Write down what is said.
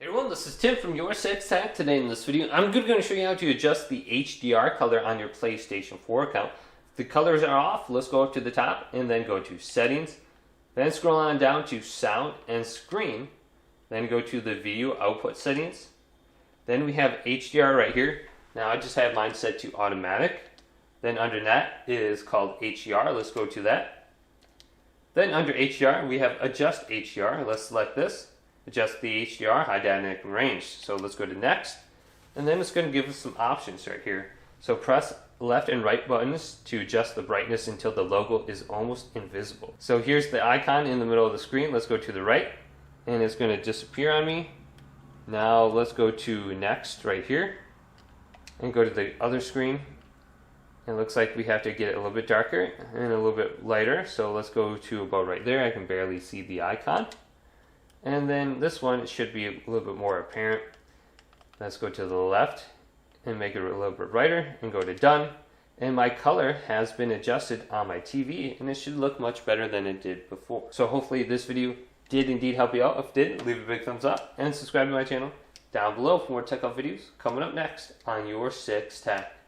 Hey everyone, this is Tim from Your Six Tech. Today in this video, I'm going to show you how to adjust the HDR color on your PlayStation 4 account. If the colors are off, let's go up to the top and then go to Settings. Then scroll on down to Sound and Screen. Then go to the Video Output settings. Then we have HDR right here. Now I just have mine set to Automatic. Then under that is called HDR. Let's go to that. Then under HDR, we have Adjust HDR. Let's select this. Adjust the HDR high dynamic range. So let's go to next, and then it's going to give us some options right here. So press left and right buttons to adjust the brightness until the logo is almost invisible. So here's the icon in the middle of the screen. Let's go to the right, and it's going to disappear on me. Now let's go to next right here, and go to the other screen. It looks like we have to get it a little bit darker and a little bit lighter. So let's go to about right there. I can barely see the icon. And then this one should be a little bit more apparent. Let's go to the left and make it a little bit brighter and go to done. And my color has been adjusted on my TV and it should look much better than it did before. So hopefully this video did indeed help you out. If it did, leave a big thumbs up and subscribe to my channel down below for more tech up videos coming up next on Your Six Tech.